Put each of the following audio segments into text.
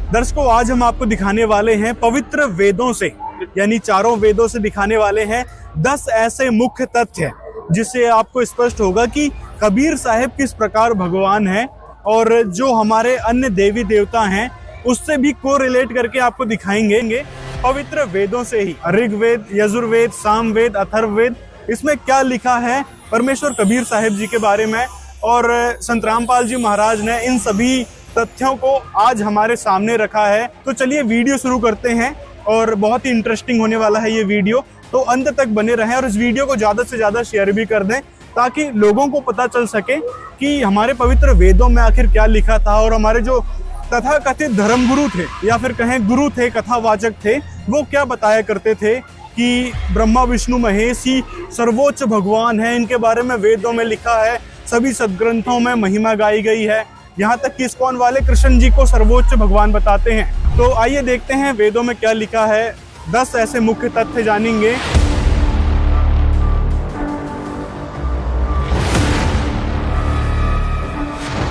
दर्शकों, आज हम आपको दिखाने वाले हैं पवित्र वेदों से, यानी चारों वेदों से दिखाने वाले हैं 10 ऐसे मुख्य तथ्य जिससे आपको स्पष्ट होगा कि कबीर साहब किस प्रकार भगवान है और जो हमारे अन्य देवी देवता हैं उससे भी को रिलेट करके आपको दिखाएंगे पवित्र वेदों से ही। ऋग्वेद, यजुर्वेद, सामवेद, अथर्ववेद, इसमें क्या लिखा है परमेश्वर कबीर साहब जी के बारे में, और संत रामपाल जी महाराज ने इन सभी तथ्यों को आज हमारे सामने रखा है। तो चलिए वीडियो शुरू करते हैं और बहुत ही इंटरेस्टिंग होने वाला है ये वीडियो, तो अंत तक बने रहें और इस वीडियो को ज्यादा से ज्यादा शेयर भी कर दें ताकि लोगों को पता चल सके कि हमारे पवित्र वेदों में आखिर क्या लिखा था और हमारे जो तथाकथित धर्मगुरु थे या फिर कहें गुरु थे, कथावाचक थे, वो क्या बताया करते थे कि ब्रह्मा विष्णु महेश ही सर्वोच्च भगवान है। इनके बारे में वेदों में लिखा है, सभी सदग्रंथों में महिमा गाई गई है, यहाँ तक कि इस्कॉन वाले कृष्ण जी को सर्वोच्च भगवान बताते हैं। तो आइए देखते हैं वेदों में क्या लिखा है। 10 ऐसे मुख्य तथ्य जानेंगे।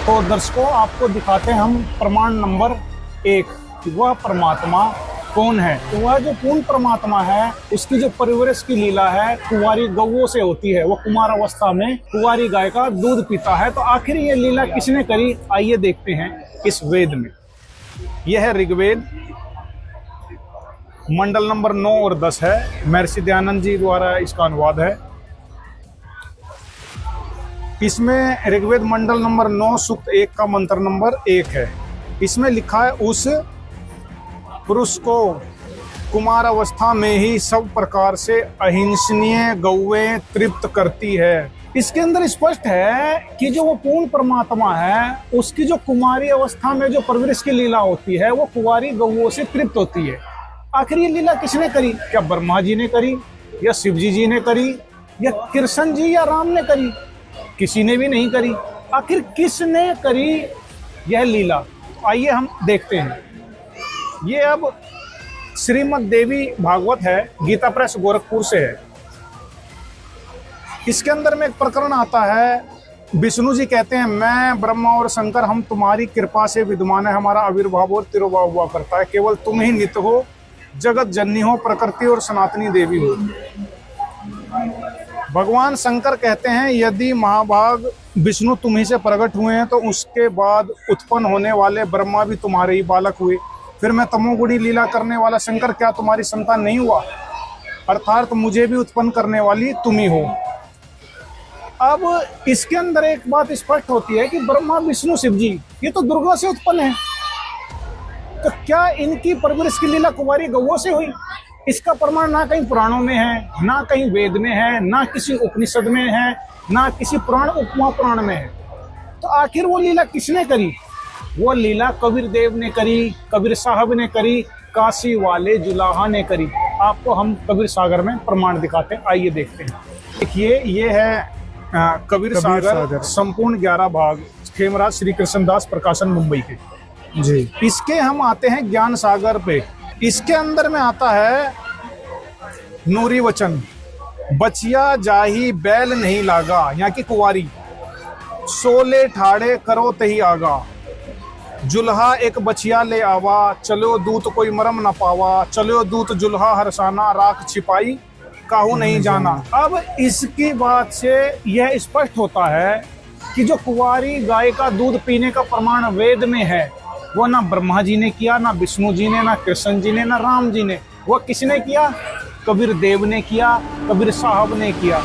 तो दर्शकों, आपको दिखाते हैं हम प्रमाण नंबर 1, वह परमात्मा कौन है। तो वह जो पूर्ण परमात्मा है उसकी जो परिवरस की लीला है कुंवारी गौओं से होती है। वो कुमार अवस्था में कुंवारी गाय का दूध पीता है। तो आखिर ये लीला किसने करी, आइए देखते हैं इस वेद में। यह है ऋग्वेद, मंडल नंबर 9 और 10 है। महर्षि दयानंद जी द्वारा इसका अनुवाद है। इसमें ऋग्वेद मंडल नंबर 9 सूक्त 1 का मंत्र नंबर 1 है। इसमें लिखा है, उस पुरुष को कुमार अवस्था में ही सब प्रकार से अहिंसनीय गौएं तृप्त करती है। इसके अंदर स्पष्ट है कि जो वो पूर्ण परमात्मा है उसकी जो कुमारी अवस्था में जो परवरिश की लीला होती है वो कुंवारी गौओं से तृप्त होती है। आखिर ये लीला किसने करी? क्या ब्रह्मा जी ने करी या शिव जी ने करी या कृष्ण जी या राम ने करी? किसी ने भी नहीं करी। आखिर किसने करी यह लीला? आइए हम देखते हैं। ये अब श्रीमद् देवी भागवत है, गीता प्रेस गोरखपुर से है। इसके अंदर में एक प्रकरण आता है। विष्णु जी कहते हैं, मैं ब्रह्मा और शंकर हम तुम्हारी कृपा से विद्यमान है, हमारा आविर्भाव और तिरोभाव हुआ करता है, केवल तुम ही नित्य हो, जगत जननी हो, प्रकृति और सनातनी देवी हो। भगवान शंकर कहते हैं, यदि महाभाग विष्णु तुम्ही से प्रकट हुए हैं तो उसके बाद उत्पन्न होने वाले ब्रह्मा भी तुम्हारे ही बालक हुए। फिर मैं तमोगुणी लीला करने वाला शंकर क्या तुम्हारी संतान नहीं हुआ? अर्थात मुझे भी उत्पन्न करने वाली तुम ही हो। अब इसके अंदर एक बात स्पष्ट होती है कि ब्रह्मा विष्णु शिव जी ये तो दुर्गा से उत्पन्न है, तो क्या इनकी परवरिश की लीला कुंवारी गौओं से हुई? इसका प्रमाण ना कहीं पुराणों में है, ना कहीं वेद में है, ना किसी उपनिषद में है, ना किसी पुराण उपमा पुराण में है। तो आखिर वो लीला किसने करी? वो लीला कबीर देव ने करी, कबीर साहब ने करी, काशी वाले जुलाहा ने करी। आपको हम कबीर सागर में प्रमाण दिखाते हैं, आइए देखते हैं। देखिए, ये है कबीर सागर संपूर्ण 11 भाग, खेमराज श्री कृष्णदास प्रकाशन मुंबई के जी। इसके हम आते हैं ज्ञान सागर पे। इसके अंदर में आता है नूरी वचन, बचिया जाही बैल नहीं लागा, यहाँ की कुंवारी, सोले ठाड़े करो तही आगा, जुल्हा एक बचिया ले आवा, चलो दूत कोई मरम न पावा, चलो दूत जुल्हा हरसाना, राख छिपाई काहू नहीं जाना। अब इसकी बात से यह स्पष्ट होता है कि जो कुंवारी गाय का दूध पीने का प्रमाण वेद में है वो ना ब्रह्मा जी ने किया, ना विष्णु जी ने, ना कृष्ण जी ने, ना राम जी ने। वो किसने किया? कबीर देव ने किया, कबीर साहब ने किया।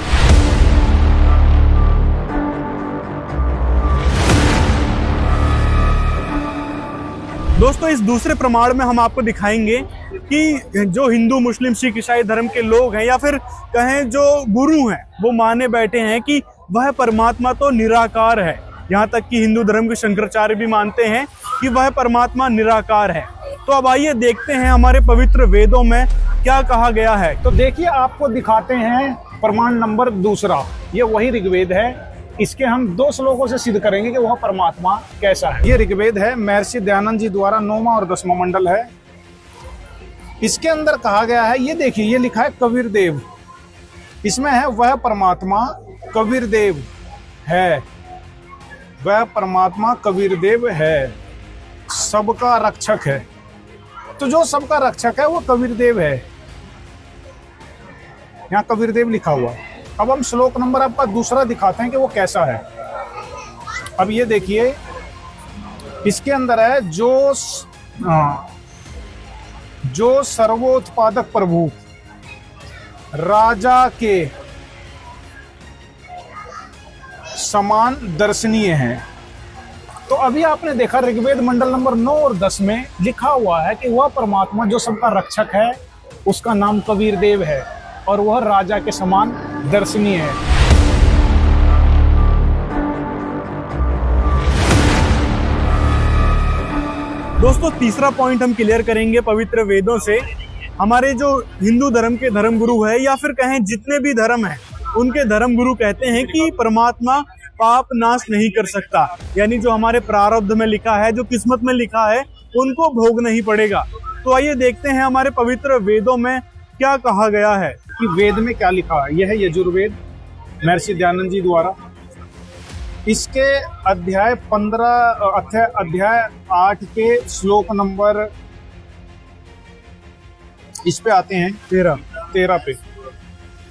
दोस्तों, इस दूसरे प्रमाण में हम आपको दिखाएंगे कि जो हिंदू, मुस्लिम, सिख, ईसाई धर्म के लोग हैं या फिर कहें जो गुरु हैं वो माने बैठे हैं कि वह परमात्मा तो निराकार है। यहाँ तक कि हिंदू धर्म के शंकराचार्य भी मानते हैं कि वह परमात्मा निराकार है। तो अब आइए देखते हैं हमारे पवित्र वेदों में क्या कहा गया है। तो देखिए, आपको दिखाते हैं प्रमाण नंबर 2। ये वही ऋग्वेद है। इसके हम 2 श्लोकों से सिद्ध करेंगे कि वह परमात्मा कैसा है। ये ऋग्वेद है, महर्षि दयानंद जी द्वारा 9वां और 10वां मंडल है। इसके अंदर कहा गया है, ये देखिए, ये लिखा है कबीर देव। इसमें है, वह परमात्मा कबीर देव है, वह परमात्मा कबीर देव है, सबका रक्षक है। तो जो सबका रक्षक है वो कबीर देव है। यहाँ कबीर देव लिखा हुआ। अब हम श्लोक नंबर आपका दूसरा दिखाते हैं कि वो कैसा है। अब ये देखिए, इसके अंदर है जो सर्वोत्पादक प्रभु राजा के समान दर्शनीय है। तो अभी आपने देखा ऋग्वेद मंडल नंबर 9 और 10 में लिखा हुआ है कि वह परमात्मा जो सबका रक्षक है उसका नाम कबीर देव है और वह राजा के समान दर्शनीय है। दोस्तों तीसरा पॉइंट हम क्लियर करेंगे पवित्र वेदों से। हमारे जो हिंदू धर्म के धर्म गुरु है या फिर कहें जितने भी धर्म हैं उनके धर्म गुरु कहते हैं कि परमात्मा पाप नाश नहीं कर सकता, यानी जो हमारे प्रारब्ध में लिखा है, जो किस्मत में लिखा है, उनको भोगना ही पड़ेगा। तो आइए देखते हैं हमारे पवित्र वेदों में क्या कहा गया है कि वेद में क्या लिखा है। यह है यजुर्वेद महर्षि दयानंद जी द्वारा। इसके अध्याय 8 के श्लोक नंबर इस पे आते हैं 13 पे।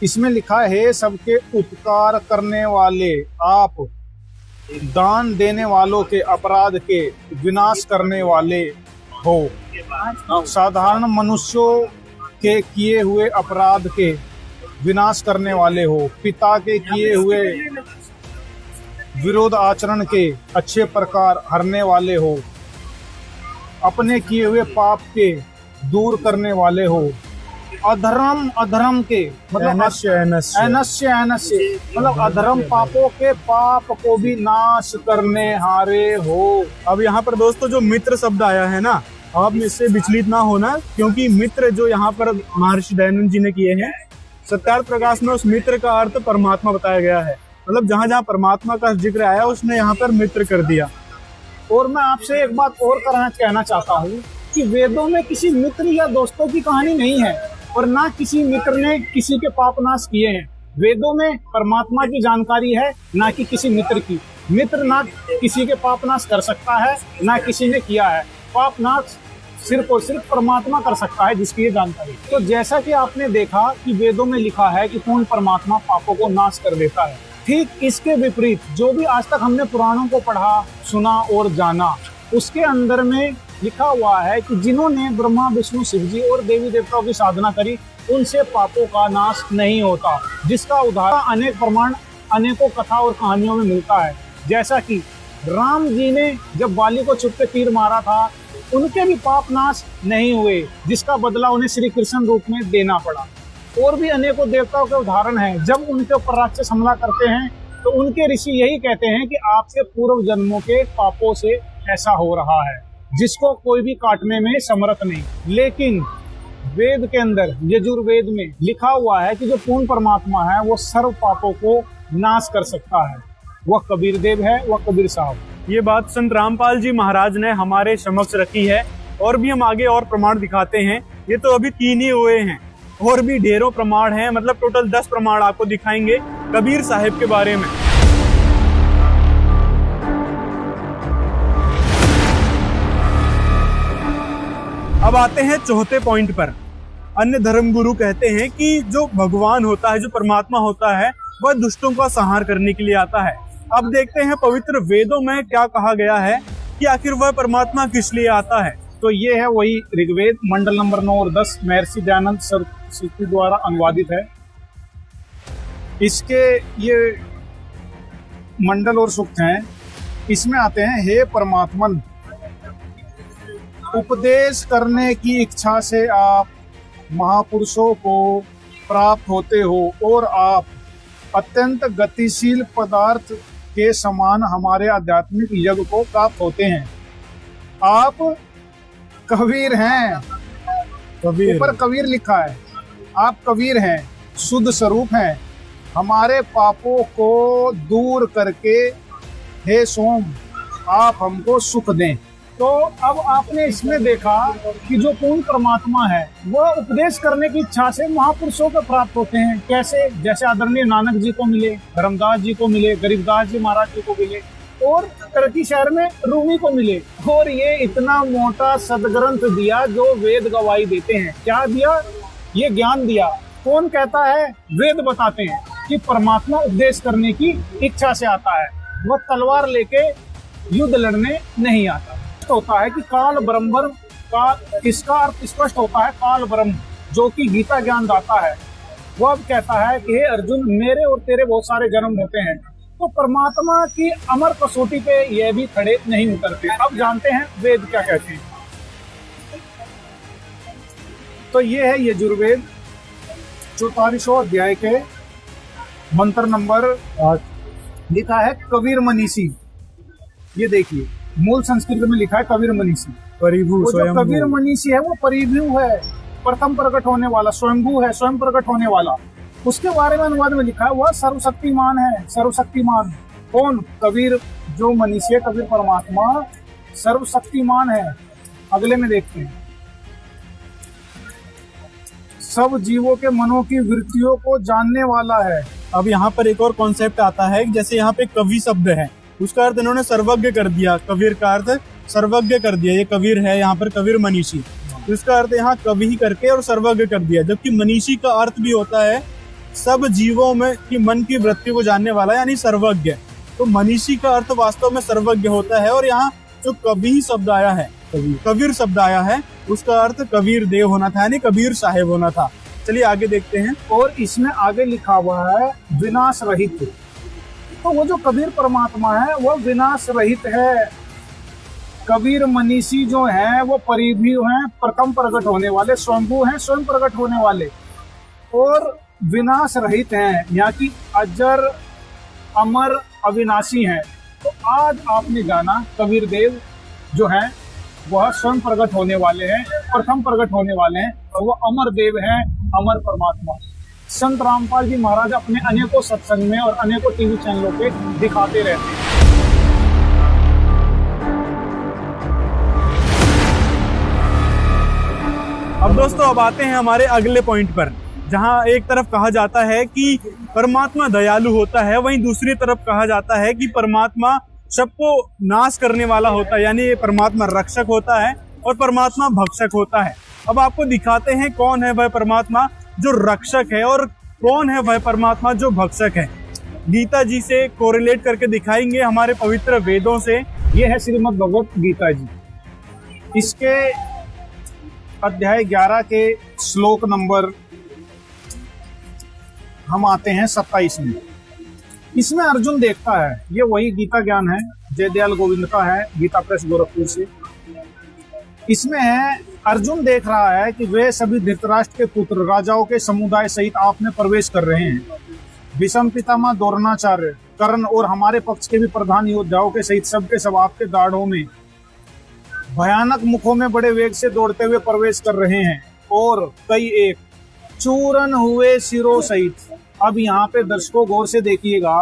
इसमें लिखा है, सबके उपकार करने वाले आप, दान देने वालों के अपराध के विनाश करने वाले हो, साधारण मनुष्यों के किए हुए अपराध के विनाश करने वाले हो, पिता के किए हुए विरोध आचरण के अच्छे प्रकार हरने वाले हो, अपने किए हुए पाप के दूर करने वाले हो, अधर्म के मतलब अनस्य मतलब अधर्म पापों के पाप को भी नाश करने हारे हो। अब यहाँ पर दोस्तों जो मित्र शब्द आया है ना, आप इससे विचलित ना होना, क्योंकि मित्र जो यहाँ पर महर्षि दयानंद जी ने किए हैं, सत्यार्थ प्रकाश में उस मित्र का अर्थ परमात्मा बताया गया है। मतलब जहाँ जहाँ परमात्मा का जिक्र आया उसने यहाँ पर मित्र कर दिया। और मैं आपसे एक बात और कहना चाहता हूँ कि वेदों में किसी मित्र या दोस्तों की कहानी नहीं है और ना किसी मित्र ने किसी के पाप नाश किए हैं। वेदों में परमात्मा की जानकारी है, ना कि किसी मित्र की। मित्र ना किसी के पाप नाश कर सकता है, ना किसी ने किया है। पाप नाश सिर्फ और सिर्फ परमात्मा कर सकता है, जिसकी ये जानकारी। तो जैसा कि आपने देखा कि वेदों में लिखा है कि कौन परमात्मा पापों को नाश कर देता है, ठीक इसके विपरीत जो भी आज तक हमने पुराणों को पढ़ा, सुना और जाना, उसके अंदर में लिखा हुआ है कि जिन्होंने ब्रह्मा विष्णु शिव जी और देवी देवताओं की साधना करी उनसे पापों का नाश नहीं होता, जिसका उदाहरण अनेक प्रमाण अनेकों कथा और कहानियों में मिलता है। जैसा कि राम जी ने जब बाली को छुप के तीर मारा था, उनके भी पाप नाश नहीं हुए, जिसका बदला उन्हें श्री कृष्ण रूप में देना पड़ा। और भी अनेकों देवताओं के उदाहरण हैं, जब उनके ऊपर राक्षस हमला करते हैं तो उनके ऋषि यही कहते हैं कि आपके पूर्व जन्मों के पापों से ऐसा हो रहा है, जिसको कोई भी काटने में समर्थ नहीं। लेकिन वेद के अंदर यजुर्वेद में लिखा हुआ है कि जो पूर्ण परमात्मा है वो सर्व पापों को नाश कर सकता है, वह कबीर देव है, वह कबीर साहब। ये बात संत रामपाल जी महाराज ने हमारे समक्ष रखी है और भी हम आगे और प्रमाण दिखाते हैं। ये तो अभी 3 ही हुए हैं, और भी ढेरों प्रमाण हैं, मतलब टोटल 10 प्रमाण आपको दिखाएंगे कबीर साहिब के बारे में। अब आते हैं चौथे पॉइंट पर। अन्य धर्म गुरु कहते हैं कि जो भगवान होता है, जो परमात्मा होता है, वह दुष्टों का संहार करने के लिए आता है। अब देखते हैं पवित्र वेदों में क्या कहा गया है कि आखिर वह परमात्मा किस लिए आता है। तो ये है वही ऋग्वेद मंडल नंबर 9 और 10 महर्षि दयानंद सरस्वती द्वारा अनुवादित है। इसके ये मंडल और सूक्त हैं। इसमें आते हैं, हे परमात्मन, उपदेश करने की इच्छा से आप महापुरुषों को प्राप्त होते हो और आप अत्यंत गतिशील पदार्थ के समान हमारे आध्यात्मिक यज्ञ को प्राप्त होते हैं। आप कबीर हैं, ऊपर कबीर लिखा है, आप कबीर हैं, शुद्ध स्वरूप हैं, हमारे पापों को दूर करके हे सोम आप हमको सुख दें। तो अब आपने इसमें देखा कि जो पूर्ण परमात्मा है वह उपदेश करने की इच्छा से महापुरुषों को प्राप्त होते हैं। कैसे? जैसे आदरणीय नानक जी को मिले, धर्मदास जी को मिले, गरीबदास जी महाराज जी को मिले। और टर्की शहर में रूमी को मिले और ये इतना मोटा सदग्रंथ दिया जो वेद गवाही देते हैं। क्या दिया? ये ज्ञान दिया। कौन कहता है? वेद बताते हैं कि परमात्मा उपदेश करने की इच्छा से आता है, वह तलवार लेके युद्ध लड़ने नहीं आता। तो होता है कि काल ब्रह्म का इसका अर्थ स्पष्ट होता है। काल ब्रह्म जो कि गीता ज्ञान दाता है, वो अब कहता है कि हे अर्जुन, मेरे और तेरे बहुत सारे जन्म होते हैं, तो परमात्मा की अमर कसौटी पे यह भी खड़े नहीं उतरते। अब जानते हैं वेद क्या कहते हैं। तो ये है यजुर्वेद 44वां अध्याय के मंत्र नंबर 8, लिखा है कबीर मनीषी। ये देखिए, मूल संस्कृत में लिखा है कबीर मनीषी। परिभू जो कबीर मनीषी है वो परिभू है, प्रथम प्रकट होने वाला, स्वयंभू है, स्वयं प्रकट होने वाला। उसके बारे में अनुवाद में लिखा है वह सर्वशक्तिमान है। सर्वशक्तिमान कौन? कबीर जो मनीषी है, कबीर परमात्मा सर्वशक्तिमान है। अगले में देखते हैं, सब जीवों के मनों की वृत्तियों को जानने वाला है। अब यहाँ पर एक और कॉन्सेप्ट आता है, जैसे यहाँ पे कवि शब्द है, उसका अर्थ इन्होंने सर्वज्ञ कर दिया। कबीर का अर्थ सर्वज्ञ कर दिया। ये कबीर है, यहाँ पर कबीर मनीषी, तो इसका अर्थ यहाँ कवि करके और सर्वज्ञ कर दिया। जबकि मनीषी का अर्थ भी होता है सब जीवों में की मन की वृत्ति को जानने वाला, यानी सर्वज्ञ। तो मनीषी का अर्थ वास्तव में सर्वज्ञ होता है। और यहाँ जो कवि शब्द आया है, कबीर शब्द आया है, उसका अर्थ कबीर देव होना था, यानी कबीर साहेब होना था। चलिए आगे देखते हैं। और इसमें आगे लिखा हुआ है विनाश रहित। तो वो जो कबीर परमात्मा है वो विनाश रहित है। कबीर मनीषी जो है वो परिभू हैं, प्रथम प्रकट होने वाले, स्वयंभू हैं, स्वयं प्रकट होने वाले, और विनाश रहित हैं, यहाँ की अजर अमर अविनाशी हैं। तो आज आपने जाना कबीर देव जो है वह स्वयं प्रकट होने वाले हैं, प्रथम प्रकट होने वाले हैं, और वह अमर देव हैं, अमर परमात्मा। संत रामपाल जी महाराज अपने अनेकों सत्संग में और अनेकों टीवी चैनलों पे दिखाते रहते हैं। अब दोस्तों, अब आते हैं हमारे अगले पॉइंट पर, जहां एक तरफ कहा जाता है कि परमात्मा दयालु होता है, वहीं दूसरी तरफ कहा जाता है कि परमात्मा सबको नाश करने वाला होता है, यानी परमात्मा रक्षक होता है और परमात्मा भक्षक होता है। अब आपको दिखाते हैं कौन है वह परमात्मा जो रक्षक है और कौन है वह परमात्मा जो भक्षक है। गीता जी से कोरिलेट करके दिखाएंगे, हमारे पवित्र वेदों से। ये है श्रीमद् भगवत गीता जी। इसके अध्याय 11 के श्लोक नंबर हम आते हैं 27 में। इसमें अर्जुन देखता है, ये वही गीता ज्ञान है, जयदयाल गोविंद का है, गीता प्रेस गोरखपुर से। इसमें है, अर्जुन देख रहा है कि वे सभी धृतराष्ट्र के पुत्र राजाओं के समुदाय सहित आप में प्रवेश कर रहे हैं। भीष्म पितामह, द्रोणाचार्य, कर्ण और हमारे पक्ष के भी प्रधान योद्धाओं के सहित सबके सब आपके दाढ़ों में भयानक मुखों में बड़े वेग से दौड़ते हुए प्रवेश कर रहे हैं, और कई एक चूरन हुए सिरों सहित। अब यहाँ पे दर्शकों गौर से देखिएगा,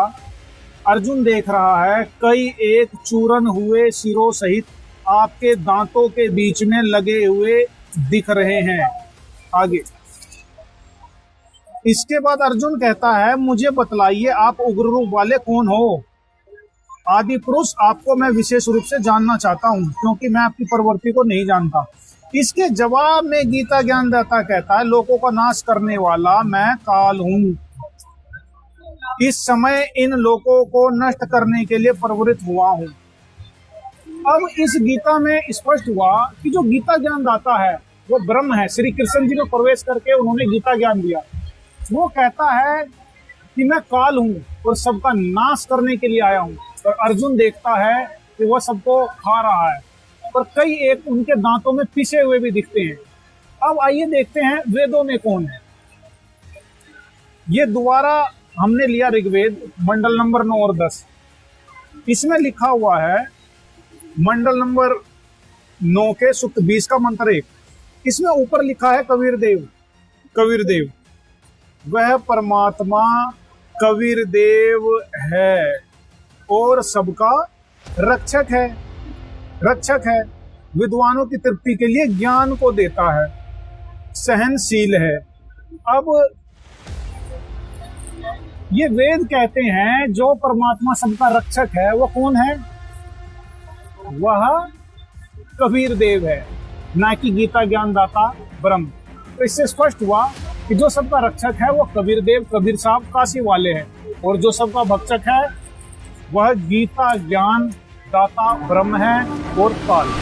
अर्जुन देख रहा है कई एक चूरन हुए सिरों सहित आपके दांतों के बीच में लगे हुए दिख रहे हैं। आगे इसके बाद अर्जुन कहता है, मुझे बतलाइए आप उग्र रूप वाले कौन हो? आदि पुरुष, आपको मैं विशेष रूप से जानना चाहता हूं, क्योंकि मैं आपकी प्रवृत्ति को नहीं जानता। इसके जवाब में गीता ज्ञानदाता कहता है, लोगों का नाश करने वाला मैं काल हूं। इस समय इन लोगों को नष्ट करने के लिए प्रवृत्त हुआ हूं। अब इस गीता में स्पष्ट हुआ कि जो गीता ज्ञान दाता है वो ब्रह्म है। श्री कृष्ण जी को प्रवेश करके उन्होंने गीता ज्ञान दिया। वो कहता है कि मैं काल हूं और सबका नाश करने के लिए आया हूं। और अर्जुन देखता है कि वह सबको खा रहा है, और कई एक उनके दांतों में पिसे हुए भी दिखते हैं। अब आइए देखते हैं वेदों में कौन है। ये दोबारा हमने लिया ऋग्वेद मंडल नंबर 9 और 10। इसमें लिखा हुआ है मंडल नंबर 9 के सूक्त 20 का मंत्र 1। इसमें ऊपर लिखा है कबीर देव। कबीर देव वह परमात्मा कबीर देव है और सबका रक्षक है। रक्षक है, विद्वानों की तृप्ति के लिए ज्ञान को देता है, सहनशील है। अब ये वेद कहते हैं जो परमात्मा सबका रक्षक है वो कौन है? वह कबीर देव है, ना कि गीता ज्ञानदाता ब्रह्म। तो इससे स्पष्ट हुआ कि जो सबका रक्षक है वो कबीर देव, कबीर साहब काशी वाले हैं, और जो सबका भक्षक है वह गीता ज्ञान दाता ब्रह्म है और काल।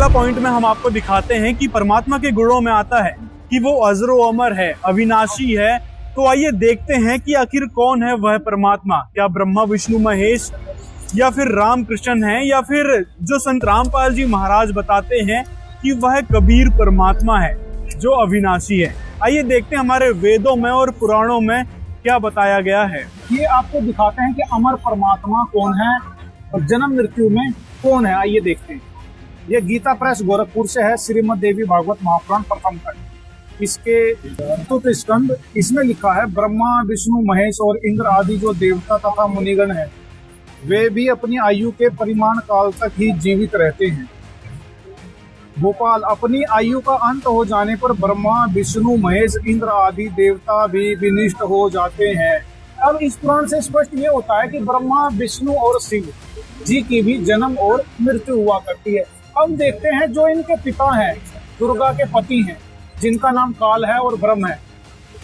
पॉइंट में हम आपको दिखाते हैं कि परमात्मा के गुणों में आता है कि वो अजरो अमर है, अविनाशी है। तो आइए देखते हैं कि आखिर कौन है वह परमात्मा। क्या ब्रह्मा विष्णु महेश, या फिर राम कृष्ण है, या फिर जो संत रामपाल जी महाराज बताते हैं कि वह कबीर परमात्मा है जो अविनाशी है। आइए देखते हैं हमारे वेदों में और पुराणों में क्या बताया गया है। ये आपको दिखाते हैं कि अमर परमात्मा कौन है और जन्म मृत्यु में कौन है। आइए देखते हैं। ये गीता प्रेस गोरखपुर से है, श्रीमद् देवी भागवत महापुराण प्रथम खंड, इसके चतुर्थ स्कंद। इसमें लिखा है ब्रह्मा विष्णु महेश और इंद्र आदि जो देवता तथा मुनिगण हैं वे भी अपनी आयु के परिमाण काल तक ही जीवित रहते हैं। भोपाल, अपनी आयु का अंत हो जाने पर ब्रह्मा विष्णु महेश इंद्र आदि देवता भी विनिष्ट हो जाते हैं। अब इस पुराण से स्पष्ट ये होता है कि ब्रह्मा विष्णु और शिव जी की भी जन्म और मृत्यु हुआ करती है। अब देखते हैं जो इनके पिता हैं, दुर्गा के पति हैं, जिनका नाम काल है और ब्रह्म है,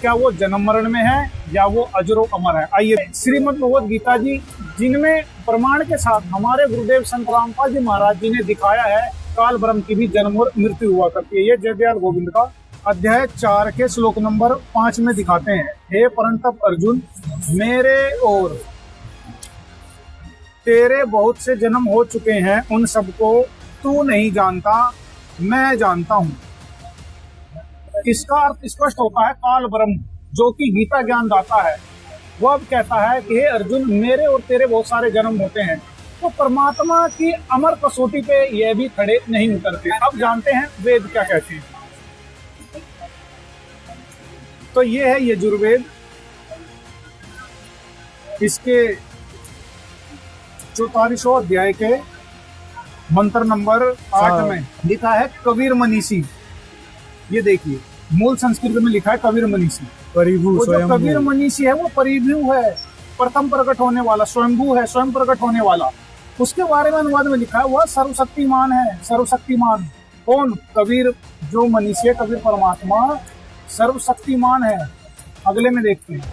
क्या वो जन्म मरण में है या वो अजरो अमर है। आइए श्रीमद् भगवद गीता जी, जिनमें प्रमाण के साथ हमारे गुरुदेव संत रामपाल जी महाराज जी ने दिखाया है काल ब्रह्म की भी जन्म और मृत्यु हुआ करती है। ये जय दयाल गोविंद का अध्याय 4 के श्लोक नंबर 5 में दिखाते हैं। हे परंतप अर्जुन, मेरे और तेरे बहुत से जन्म हो चुके हैं, उन सबको तू नहीं जानता, मैं जानता हूँ। इसका अर्थ स्पष्ट होता है काल ब्रह्म जो कि गीता ज्ञान दाता है। वह अब कहता है कि हे अर्जुन, मेरे और तेरे बहुत सारे जन्म होते हैं, तो परमात्मा की अमर कसौटी पे यह भी खड़े नहीं उतरते। अब जानते हैं वेद क्या कहते हैं। तो ये है यजुर्वेद, इसके 44वां अध्याय के मंत्र नंबर 8 में लिखा है कबीर मनीषी। ये देखिए मूल संस्कृत में लिखा है कबीर मनीषी। वो जो कबीर मनीषी है वो परिभू है, प्रथम प्रकट होने वाला, स्वयंभू है, स्वयं प्रकट होने वाला। उसके बारे में अनुवाद में लिखा है वह सर्वशक्तिमान है। सर्वशक्तिमान कौन? कबीर जो मनीषी है, कबीर परमात्मा सर्वशक्तिमान है। अगले में देखते हैं,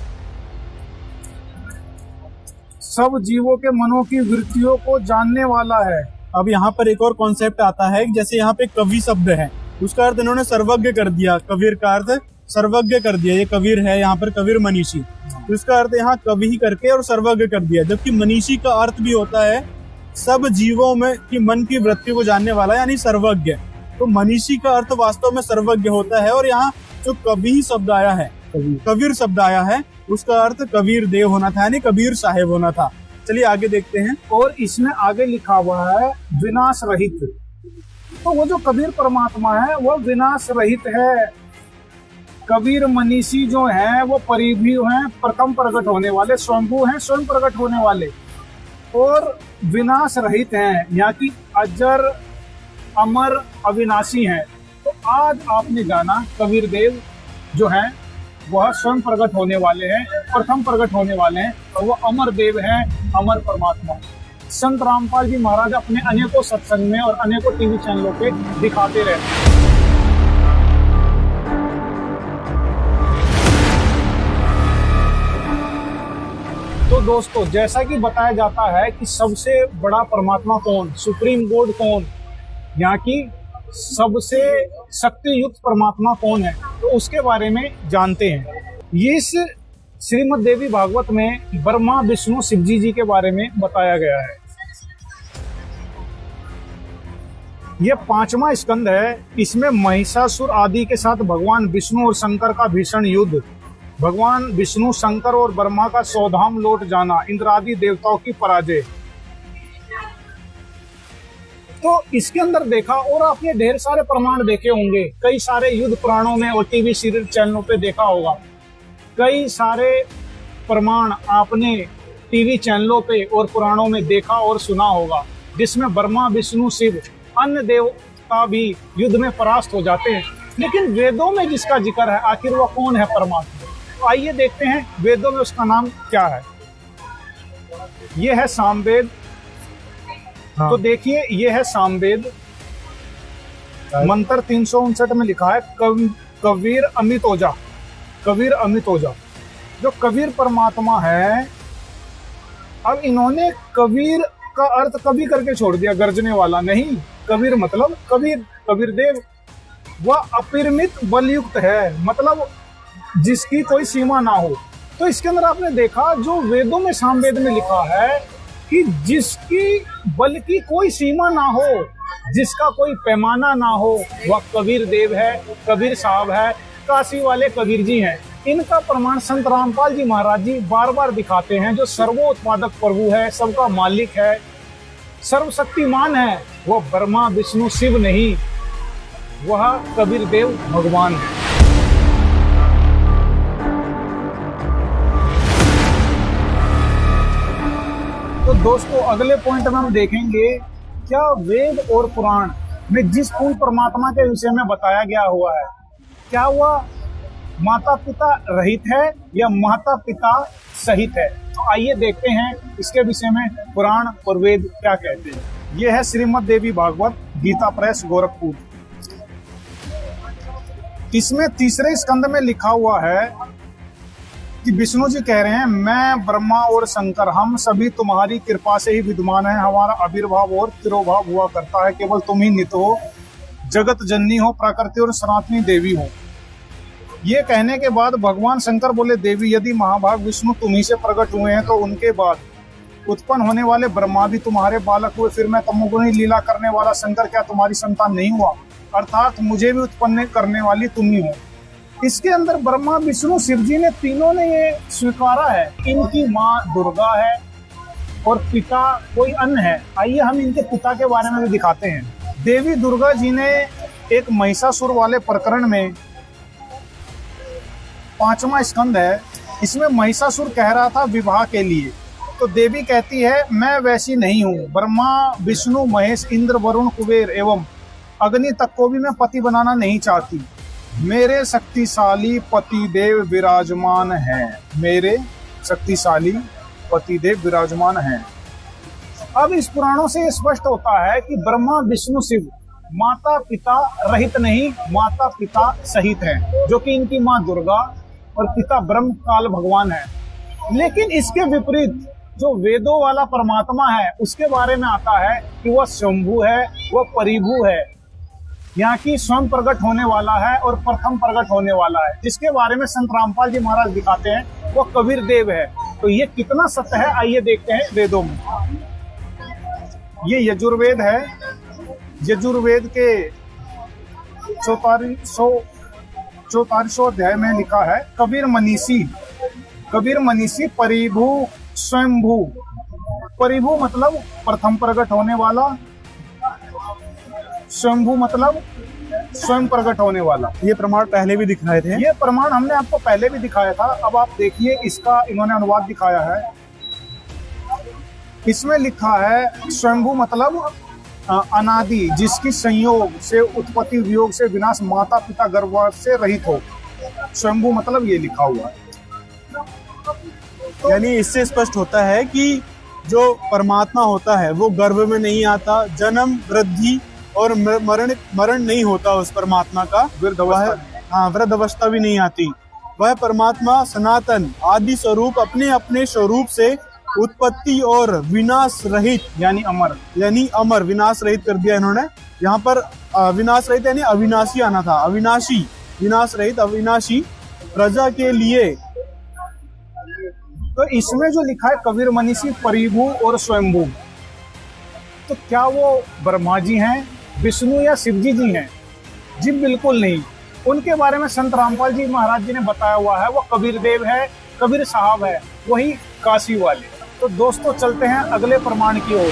सब जीवों के मनों की वृत्तियों को जानने वाला है। अब यहाँ पर एक और कॉन्सेप्ट आता है, जैसे यहाँ पे कवि शब्द है, उसका अर्थ इन्होंने सर्वज्ञ कर दिया। कबीर का अर्थ सर्वज्ञ कर दिया। ये कबीर है, यहाँ पर कबीर मनीषी, तो इसका अर्थ यहाँ कवि ही करके और सर्वज्ञ कर दिया। जबकि मनीषी का अर्थ भी होता है सब जीवों में की मन की वृत्ति को जानने वाला, यानी सर्वज्ञ। तो मनीषी का अर्थ वास्तव में सर्वज्ञ होता है। और यहाँ जो कवि शब्द आया है, कबीर शब्द आया है, उसका अर्थ कबीर देव होना था, यानी कबीर साहेब होना था। चलिए आगे देखते हैं। और इसमें आगे लिखा हुआ है विनाश रहित। तो वो जो कबीर परमात्मा है वो विनाश रहित है। कबीर मनीषी जो है वो परिभू हैं, प्रथम प्रकट होने वाले, स्वयंभू हैं, स्वयं प्रकट होने वाले, और विनाश रहित हैं, यहाँ की अजर अमर अविनाशी हैं। तो आज आपने जाना कबीर देव जो है वह स्वयं प्रकट होने वाले हैं, प्रथम प्रकट होने वाले हैं, और वह अमर देव हैं, अमर परमात्मा। संत रामपाल जी महाराज अपने अनेकों सत्संग में और अनेकों टीवी चैनलों पे दिखाते रहते हैं। तो दोस्तों, जैसा कि बताया जाता है कि सबसे बड़ा परमात्मा कौन, सुप्रीम गॉड कौन, यहाँ की सबसे शक्ति युक्त परमात्मा कौन है, तो उसके बारे में जानते हैं। इस श्रीमद् देवी भागवत में ब्रह्मा विष्णु शिव जी के बारे में बताया गया है। यह 5वां स्कंद है। इसमें महिषासुर आदि के साथ भगवान विष्णु और शंकर का भीषण युद्ध, भगवान विष्णु शंकर और ब्रह्मा का सौधाम लौट जाना, इंद्र आदि देवताओं की पराजय। तो इसके अंदर देखा, और आपने ढेर सारे प्रमाण देखे होंगे, कई सारे युद्ध पुराणों में और टीवी सीरियल चैनलों पे देखा होगा। कई सारे प्रमाण आपने टीवी चैनलों पे और पुराणों में देखा और सुना होगा, जिसमें ब्रह्मा विष्णु शिव अन्य देव देवता भी युद्ध में परास्त हो जाते हैं, लेकिन वेदों में जिसका जिक्र है आखिर वो कौन है? परमात्मा। तो आइए देखते हैं वेदों में उसका नाम क्या है। ये है सामवेद। हाँ। तो देखिए ये है सामवेद। मंत्र 359 में लिखा है कबीर अमित ओजा। कबीर अमित ओजा, जो कबीर परमात्मा है। अब इन्होंने कबीर का अर्थ कभी करके छोड़ दिया, गर्जने वाला नहीं। कबीर मतलब कबीर, कबीर देव। वह अपरिमित बलयुक्त है, मतलब जिसकी कोई सीमा ना हो। तो इसके अंदर आपने देखा जो वेदों में सामवेद में लिखा है कि जिसकी बल की कोई सीमा ना हो, जिसका कोई पैमाना ना हो, वह कबीर देव है, कबीर साहब है, काशी वाले कबीर जी हैं। इनका प्रमाण संत रामपाल जी महाराज जी बार बार दिखाते हैं। जो सर्वोत्पादक प्रभु है, सबका मालिक है, सर्वशक्तिमान है, वह ब्रह्मा विष्णु शिव नहीं, वह कबीर देव भगवान है। तो दोस्तों अगले पॉइंट में हम देखेंगे क्या वेद और पुराण में जिस पूर्ण परमात्मा के विषय में बताया गया हुआ है, क्या वह माता पिता रहित है या माता पिता सहित है। तो आइए देखते हैं इसके विषय में पुराण और वेद क्या कहते हैं। यह है श्रीमद् देवी भागवत गीता प्रेस गोरखपुर। इसमें तीसरे स्कंद में लिखा हुआ है कि विष्णु जी कह रहे हैं, मैं ब्रह्मा और शंकर हम सभी तुम्हारी कृपा से ही विद्यमान है। हमारा आविर्भाव और तिरोभाव हुआ करता है, केवल तुम ही नित्य हो, जगत जननी हो, प्रकृति और सनातनी देवी हो। ये कहने के बाद भगवान शंकर बोले, देवी यदि महाभाग विष्णु तुम्ही से प्रकट हुए हैं तो उनके बाद उत्पन्न होने वाले ब्रह्मा भी तुम्हारे बालक हुए, फिर मैं तमोगुणी लीला करने वाला शंकर क्या तुम्हारी संतान नहीं हुआ? अर्थात मुझे भी उत्पन्न करने वाली तुम ही हो। इसके अंदर ब्रह्मा विष्णु शिव जी ने तीनों ने ये स्वीकारा है, इनकी माँ दुर्गा है और पिता कोई अन्य है। आइए हम इनके पिता के बारे में भी दिखाते हैं। देवी दुर्गा जी ने एक महिषासुर वाले प्रकरण में 5वां स्कंद है, इसमें महिषासुर कह रहा था विवाह के लिए, तो देवी कहती है मैं वैसी नहीं हूँ। ब्रह्मा विष्णु महेश इंद्र वरुण कुबेर एवं अग्नि तक को भी मैं पति बनाना नहीं चाहती, मेरे शक्तिशाली पतिदेव विराजमान हैं, मेरे शक्तिशाली पतिदेव विराजमान हैं। अब इस पुराणों से स्पष्ट होता है कि ब्रह्मा विष्णु शिव माता पिता रहित नहीं, माता पिता सहित हैं, जो कि इनकी माँ दुर्गा और पिता ब्रह्म काल भगवान है। लेकिन इसके विपरीत जो वेदों वाला परमात्मा है उसके बारे में आता है कि वह स्वयंभू है, वह परिभू है, यहाँ की स्वयं प्रकट होने वाला है और प्रथम प्रकट होने वाला है, जिसके बारे में संत रामपाल जी महाराज दिखाते हैं वो कबीर देव है। तो ये कितना सत्य है आइए देखते हैं वेदों में। ये यजुर्वेद है। यजुर्वेद के 44वां अध्याय में लिखा है, कबीर मनीषी परिभू स्वयंभू। परिभू मतलब प्रथम प्रकट होने वाला, स्वयंभू मतलब स्वयं प्रकट होने वाला। ये प्रमाण पहले भी दिखाए थे। ये प्रमाण हमने आपको पहले भी दिखाया था। अब आप देखिए इसका इन्होंने अनुवाद दिखाया है। इसमें लिखा है स्वयंभू मतलब अनादि, जिसकी संयोग से उत्पत्ति वियोग से विनाश, माता पिता गर्भ से रहित हो। स्वयंभू मतलब ये लिखा हुआ है। यानी इससे स्पष्ट होता है कि जो परमात्मा होता है वो गर्भ में नहीं आता, जन्म वृद्धि और मरण नहीं होता उस परमात्मा का, वृद्ध अवस्था भी नहीं आती। वह परमात्मा सनातन आदि स्वरूप अपने अपने स्वरूप से उत्पत्ति और विनाश रहित यानी अमर, विनाश रहित कर दिया इन्होंने। यहाँ पर विनाश रहित यानी अविनाशी आना था, अविनाशी, विनाश रहित अविनाशी प्रजा के लिए। तो इसमें जो लिखा है कबीर मनीषी परिभू और स्वयंभू, तो क्या वो ब्रह्मा जी हैं, विष्णु या शिव जी हैं? जी बिल्कुल नहीं। उनके बारे में संत रामपाल जी महाराज जी ने बताया हुआ है, वो कबीर देव है, कबीर साहब है, वही काशी वाले। तो दोस्तों चलते हैं अगले प्रमाण की ओर।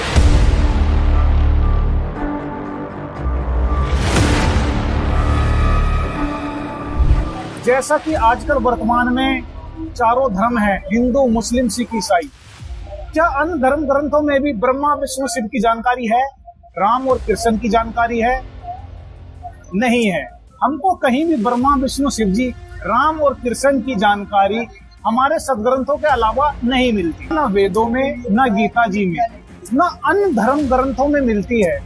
जैसा कि आजकल वर्तमान में चारों धर्म हैं, हिंदू मुस्लिम सिख ईसाई, क्या अन्य धर्म ग्रंथों में भी ब्रह्मा विष्णु शिव की जानकारी है, राम और कृष्ण की जानकारी है? नहीं है। हमको कहीं भी ब्रह्मा विष्णु शिव जी राम और कृष्ण की जानकारी हमारे सदग्रंथों के अलावा नहीं मिलती, न वेदों में, न गीता जी में, न अन्य धर्म ग्रंथों में मिलती है।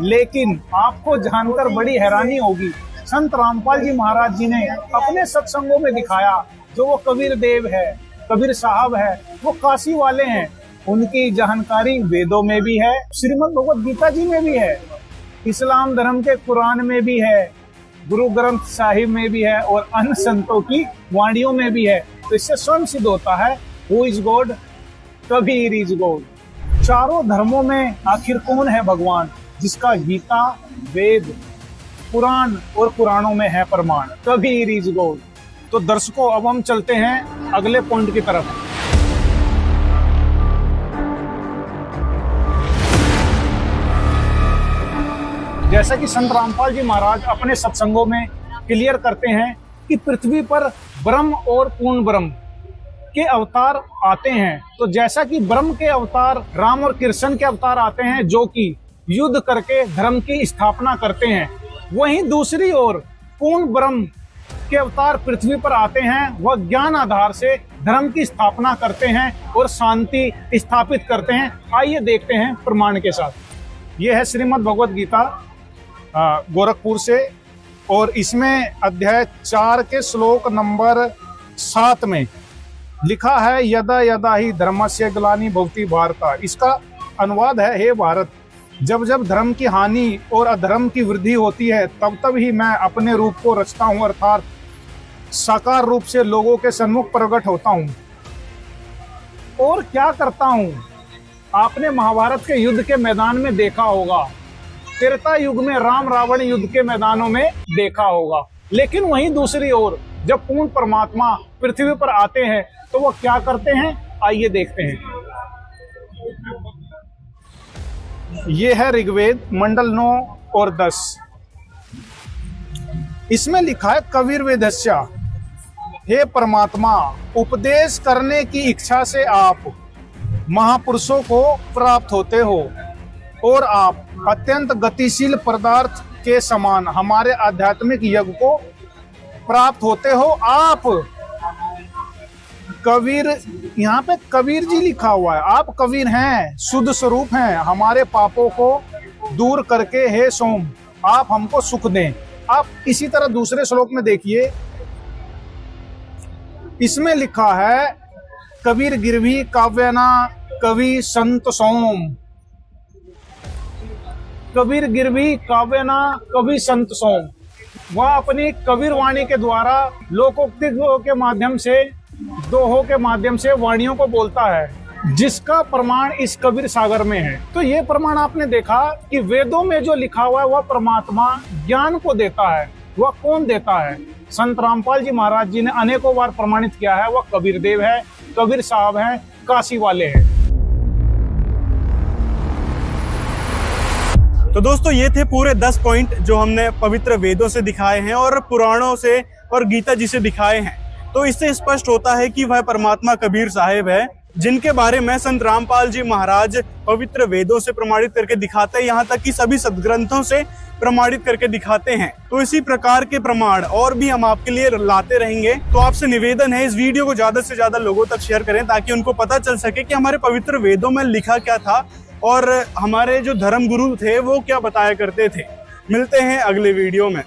लेकिन आपको जानकर बड़ी हैरानी होगी, संत रामपाल जी महाराज जी ने अपने सत्संगों में दिखाया, जो वो कबीर देव है, कबीर साहब है, वो काशी वाले हैं, उनकी जानकारी वेदों में भी है, श्रीमद् भगवद गीता जी में भी है, इस्लाम धर्म के कुरान में भी है, गुरु ग्रंथ साहिब में भी है और अन्य संतों की वाणियों में भी है। तो इससे स्वयं सिद्ध होता है who is God, Kabir is God. चारों धर्मों में आखिर कौन है भगवान, जिसका गीता, वेद, पुराण और पुराणों में है प्रमाण, कबीर इज गॉड। तो दर्शकों, अब हम चलते हैं अगले पॉइंट की तरफ। जैसा कि संत रामपाल जी महाराज अपने सत्संगों में क्लियर करते हैं कि पृथ्वी पर ब्रह्म और पूर्ण ब्रह्म के अवतार आते हैं। तो जैसा कि ब्रह्म के अवतार राम और कृष्ण के अवतार आते हैं, जो कि युद्ध करके धर्म की स्थापना करते हैं, वहीं दूसरी ओर पूर्ण ब्रह्म के अवतार पृथ्वी पर आते हैं, वह ज्ञान आधार से धर्म की स्थापना करते हैं और शांति स्थापित करते हैं। आइए देखते हैं प्रमाण के साथ। यह है श्रीमद् भगवद गीता गोरखपुर से, और इसमें अध्याय 4 के श्लोक नंबर 7 में लिखा है, यदा यदा ही धर्मस्य ग्लानि भवति भारत। इसका अनुवाद है, हे भारत, जब जब धर्म की हानि और अधर्म की वृद्धि होती है, तब तब ही मैं अपने रूप को रचता हूँ, अर्थात साकार रूप से लोगों के सन्मुख प्रकट होता हूँ। और क्या करता हूँ, आपने महाभारत के युद्ध के मैदान में देखा होगा, त्रेता युग में राम रावण युद्ध के मैदानों में देखा होगा। लेकिन वहीं दूसरी ओर जब पूर्ण परमात्मा पृथ्वी पर आते हैं तो वो क्या करते हैं, आइए देखते हैं। ये है ऋग्वेद मंडल 9 और 10। इसमें लिखा है, कबीर वेदस्या, हे परमात्मा, उपदेश करने की इच्छा से आप महापुरुषों को प्राप्त होते हो और आप अत्यंत गतिशील पदार्थ के समान हमारे आध्यात्मिक यज्ञ को प्राप्त होते हो। आप कबीर, यहाँ पे कबीर जी लिखा हुआ है, आप कबीर हैं, शुद्ध स्वरूप हैं, हमारे पापों को दूर करके हे सोम आप हमको सुख दें। आप इसी तरह दूसरे श्लोक में देखिए, इसमें लिखा है, कबीर गिरवी काव्यना कवि संत सोम, कबीर गिरवी काव्यना कवि संत सोम। वह अपनी कबीर वाणी के द्वारा लोकोक्ति के माध्यम से, दोहों के माध्यम से वाणियों को बोलता है, जिसका प्रमाण इस कबीर सागर में है। तो ये प्रमाण आपने देखा कि वेदों में जो लिखा हुआ है वह परमात्मा ज्ञान को देता है। वह कौन देता है? संत रामपाल जी महाराज जी ने अनेकों बार प्रमाणित किया है, वह कबीर देव है, कबीर साहब हैं, काशी वाले हैं। तो दोस्तों, ये थे पूरे 10 पॉइंट जो हमने पवित्र वेदों से दिखाए हैं और पुराणों से और गीता जी से दिखाए हैं। तो इससे स्पष्ट होता है कि वह परमात्मा कबीर साहिब है, जिनके बारे में संत रामपाल जी महाराज पवित्र वेदों से प्रमाणित करके दिखाते हैं, यहाँ तक कि सभी सदग्रंथों से प्रमाणित करके दिखाते हैं। तो इसी प्रकार के प्रमाण और भी हम आपके लिए लाते रहेंगे। तो आपसे निवेदन है, इस वीडियो को ज्यादा से ज्यादा लोगों तक शेयर करें, ताकि उनको पता चल सके कि हमारे पवित्र वेदों में लिखा क्या था और हमारे जो धर्म गुरु थे वो क्या बताया करते थे। मिलते हैं अगले वीडियो में।